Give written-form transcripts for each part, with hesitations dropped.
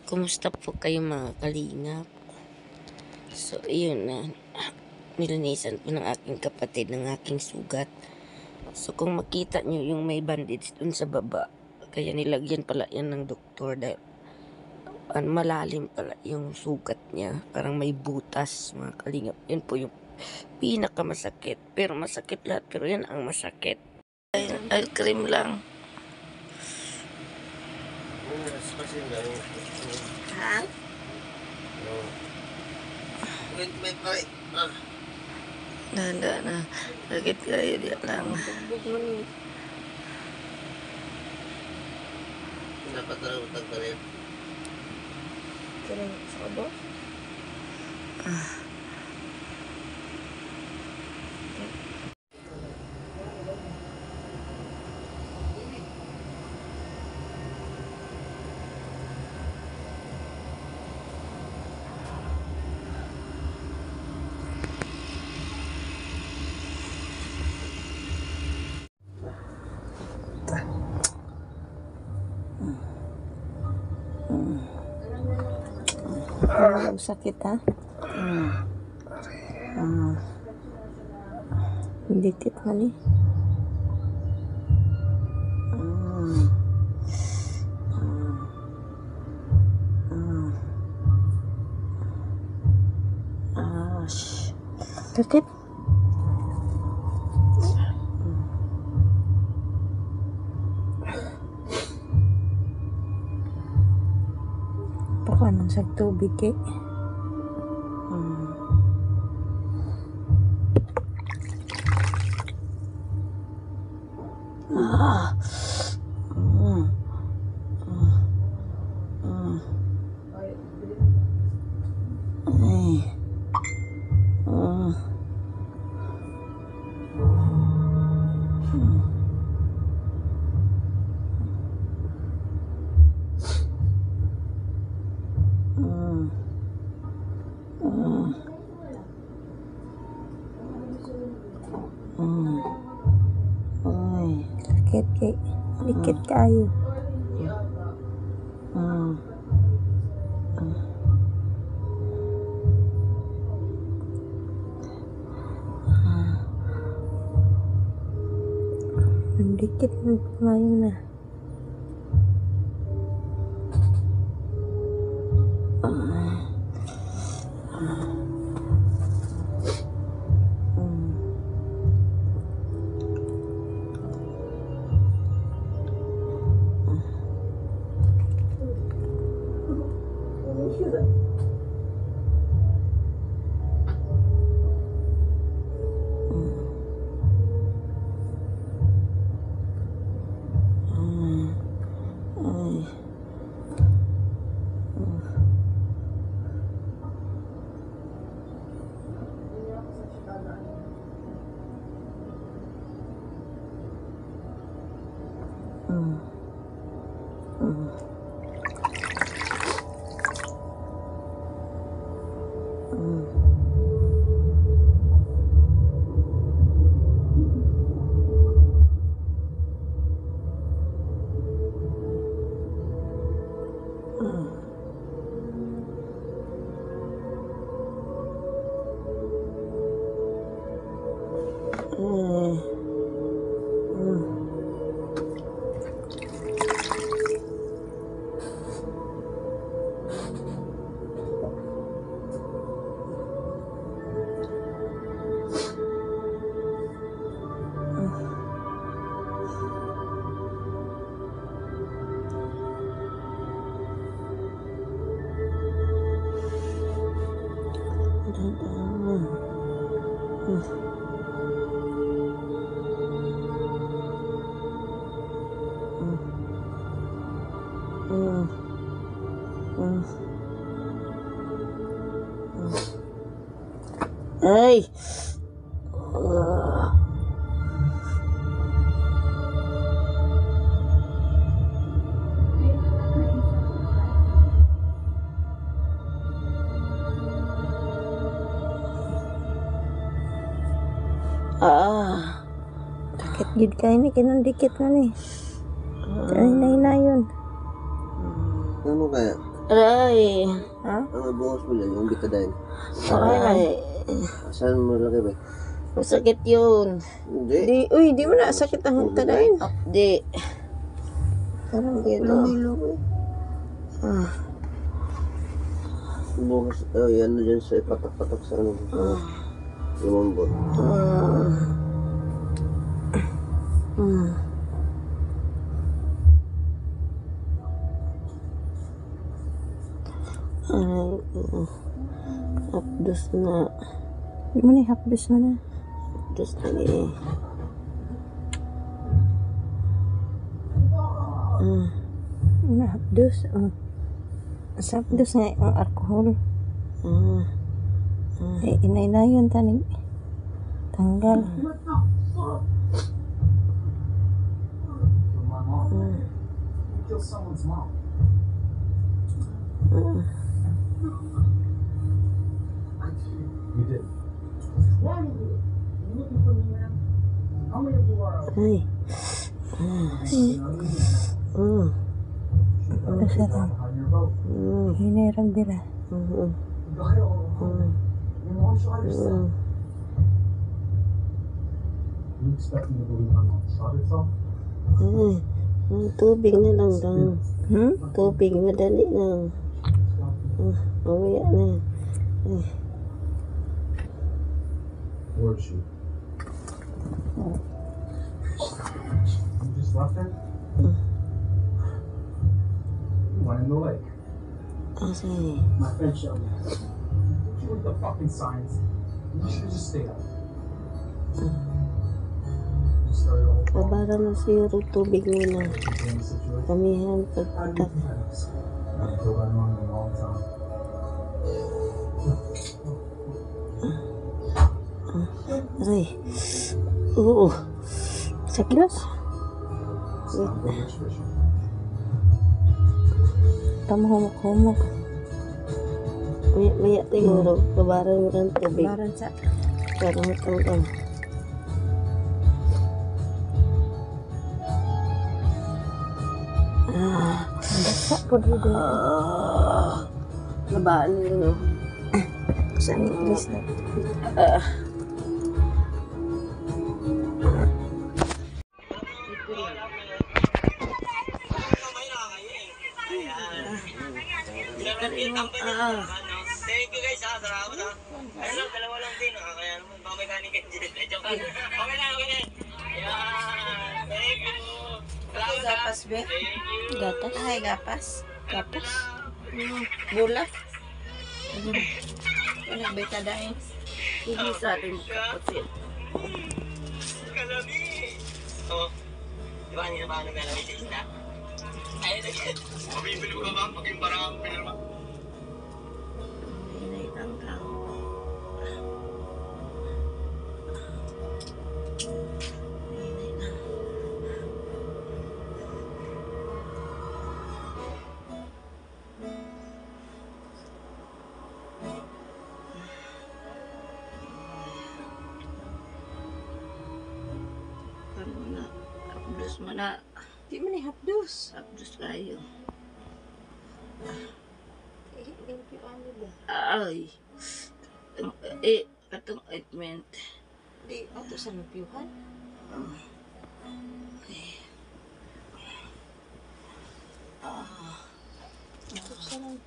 Kumusta po kayo mga kalingap? So, ayun na. Nilinisan po ng aking kapatid ng aking sugat. So, kung makita nyo yung may bandage dun sa baba, kaya nilagyan pala yan ng doktor dahil malalim pala yung sugat niya. Parang may butas mga kalingap. Yun po yung pinakamasakit. Pero masakit lahat. Pero yan ang masakit. Ay cream lang. Ha? Nanda na. Sakit kayo diyan lang. Dapat na utang ka rin. Kaya sa kabo? Ang sakit ha? Dikit man eh. Sakit? Baka nang sa tubig eh. Ay, sakit kay dikit kayo. Dikit ngayon na. Ay. Sakit gid kay ni kinang dikit na ni. Ay nay na yun. Ano kaya? Aray. Ha? Ang buhos mo lang, yung bitadine. Aray. Saan mo lagay ba? Masakit yun. Hindi. Di mo na sakit ang tadain. Di. Parang Lumilo. Buhos, yan na dyan sa ipatak-patak sa ano. Lumambot. Aray ko. Hapdos na. Di mo na hapdos mo na. Hapdos na eh. Di na hapdos. Sa hapdos nga ang alcohol. Inay na yun tani. Tanggal. Kill someone's mom. You did. Why did you? You looking for me, man? How many of you are? Ay. Kasarang. On your boat. Hinirang dila. Go ahead, your mom shot herself. You expect me to believe my mom shot herself? Tubig na lang daw. Tubig, madali lang. Mamaya na. Where is she? You just left her? You went in the lake. Kasi, My friend showed me. You read the fucking signs. You should have just stayed up. You started a whole kabara na siguro tubig muna. problem situation. Kamihan How do you pagpatak. prevent this? Until I'm on them all the time. Aray. Oo. Sakit. Stop the rich fishing. Pamuhumok-humok. Maya siguro, kabara mo ng tubig. Baran sa Para matanggal. basa po dito. Labaan nyo. Saan English na? Thank you guys, salamat ha. Ayun, dalawa lang din kaya naman baka may kanin kayo dyan. Joke lang. Okay na. Ayan, thank you. Salamat ha. Gapas be? Thank you. Gatas? Ay, gapas. Tapos, Bulak? Ano ba tadain? hindi sa atin kapatid. Kalami. Oh. Di ba kanina pa naglalagay sa isda? Ayun again. Mabibili mo ka ba pag yung parang pinirma? Inaitangkang. Hapdos mo na. Di mo na hapdos. Hapdos kayo. Ano ba? Ay. Katong ointment. Di, ato sa lupiuhan? Ato sa lang.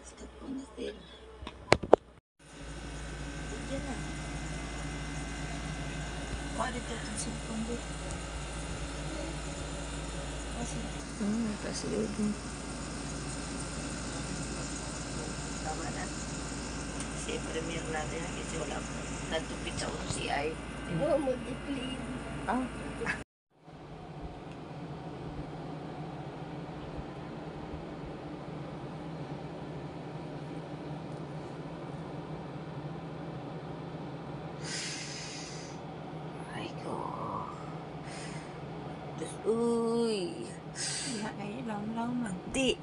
Stop mo na still. Diyan na. Kuha dito ang cellphone dito. Kasi yun. Tama na. Kasi premier natin kasi wala pa. Natupit sa UCI. Oo, mag-clean. Ah. Ay ko. Uy. Ay, lang lang man. Di.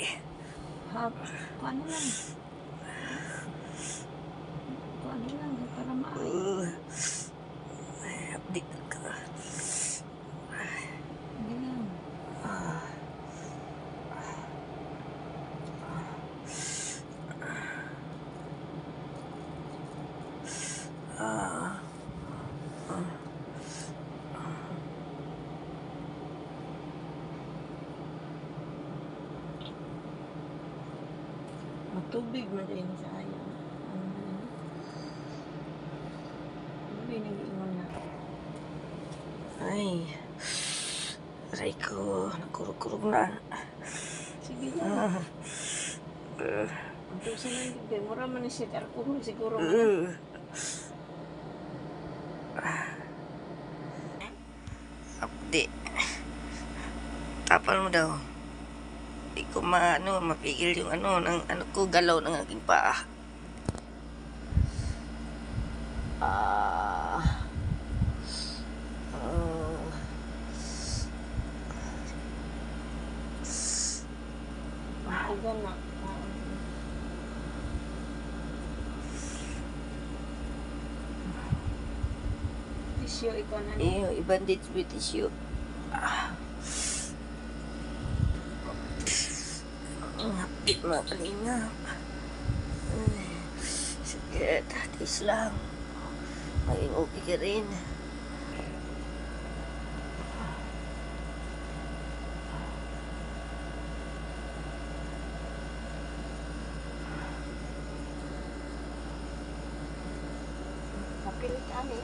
Hap. Ano lang? Abdi ka. Matubig mo din sa ayo. Ano ba yung nag-iwan na? Ay. Aray ko. Nakurog-kurog na. Sige na. Ang tusin lang din. Mura man ni siya. Alcohol siguro. Abdi. Tapal mo daw. Hindi ko mapigil yung ng ko, galaw ng aking paa. Ugan na. Tissue ikaw na. Iyo, i-bandage with tissue. Ang hapit mga kalingap. Sakit, hatis lang. Maging okay ka rin. Kapilit ani.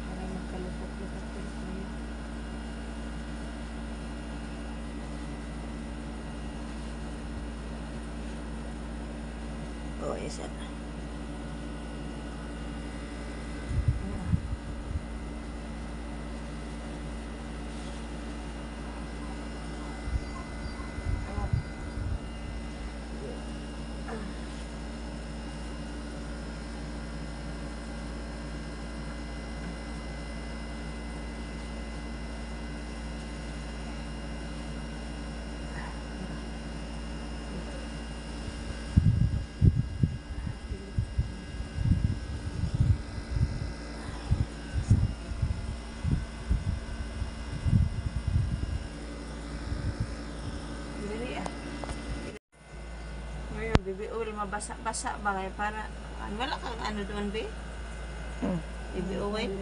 Para magkalupot-lupot ko tayo. Oh, yes, sir. Dili ah. Ngayon, baby oil, mabasa-basa ba kaya para, wala kang ano doon, be? Baby oil?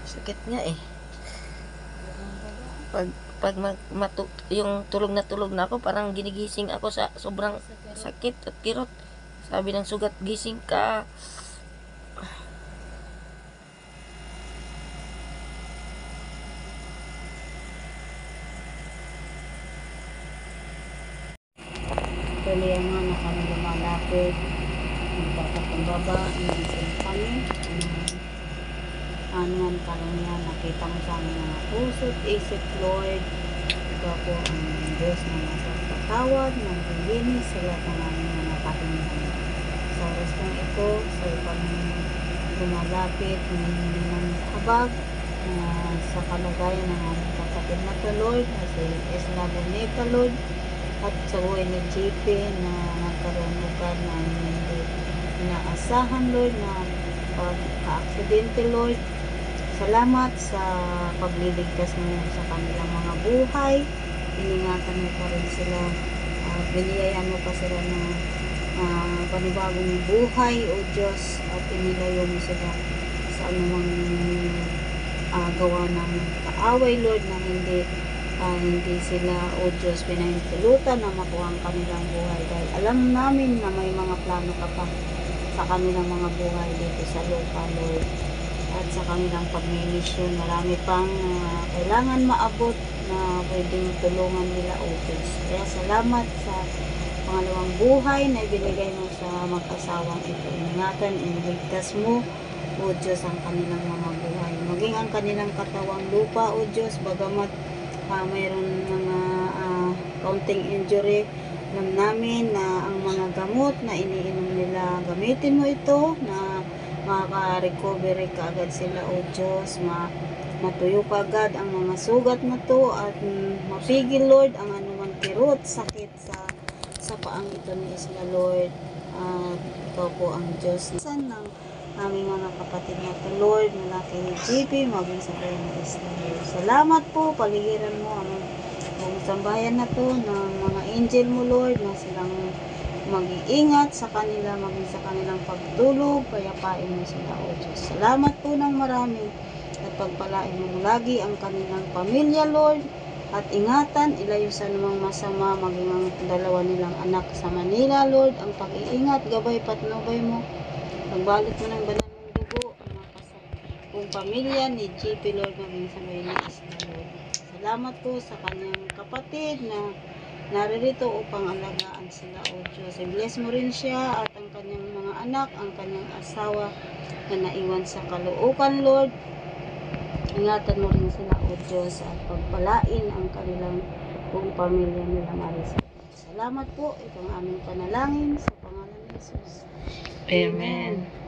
Sakit nga eh. Yung tulog na ako, parang ginigising ako sa sobrang sakit at kirot. Sabi ng sugat, gising ka. Actually, ang mga kami lumalapit, magpapakumbaba, nagising kami. Anuan parang yan, nakita mo sa aming mga puso't isip, Lord. Ito po ang Diyos na nasa patawad, naglilinis sa lahat ng aming mga kahinaan. Sa oras kong ito, sa ibang lumalapit, humingi ng habag, sa kalagayan ng aming kapatid na to, Lord, na si Esla Bonita, Lord, at sa buhay ni JP na nagkaroon lugar na hindi inaasahan, Lord, na pagka-aksidente, Lord. Salamat sa pagliligtas mo sa kanilang mga buhay. Iningatan mo pa rin sila biniyayan mo pa sila ng panibagong buhay, O Diyos, at inilayo mo sila sa anumang gawa ng kaaway, Lord, na hindi sila, O Diyos, pinahintulutan na makuha ang kanilang buhay, dahil alam namin na may mga plano ka pa sa kanilang mga buhay dito sa lupa, Lord, at sa kanilang pagmimisyon. Marami pang kailangan maabot na pwedeng tulungan nila, O Diyos. Kaya salamat sa pangalawang buhay na ibinigay mo sa mag-asawang ito. Ingatan, iniligtas mo, O Diyos, ang kanilang mga buhay. Maging ang kanilang katawang lupa, O Diyos, bagamat mayroon mga counting injury, alam namin na ang mga gamot na iniinom nila, gamitin mo ito na makaka-recovery ka agad sila, O Diyos, matuyo ka agad ang mga sugat na to, at mapigil, Lord, ang anumang kirot, sakit sa paang ito ni Isla, Lord. Ikaw po ang Diyos ng aming mga kapatid na to, Lord, mula kay GP, maging sa kayo ng Isla, Lord. Salamat po, paligiran mo ang buong sambayan na to ng mga angel mo, Lord, na silang mag-iingat sa kanila, maging sa kanilang pagtulog, payapain mo sila, O Diyos. Salamat po ng marami, at pagpalain mo lagi ang kanilang pamilya, Lord, at ingatan, ilayo sa namang masama, maging ang dalawa nilang anak sa Manila, Lord, ang pag-iingat, gabay, patnubay mo, pagbalot mo ng banal mong dugo, ang mga kung pamilya ni GP, Lord, maging sa may Isla, Lord. Salamat po sa kanyang kapatid na naririto upang alagaan sila, O Diyos. I-bless mo rin siya at ang kanyang mga anak, ang kanyang asawa na naiwan sa Caloocan, Lord. Ingatan mo rin sila, O Diyos, at pagpalain ang kanilang buong pamilya nila, Marisa. Salamat po. Itong aming panalangin sa pangalan ni Jesus. Amen.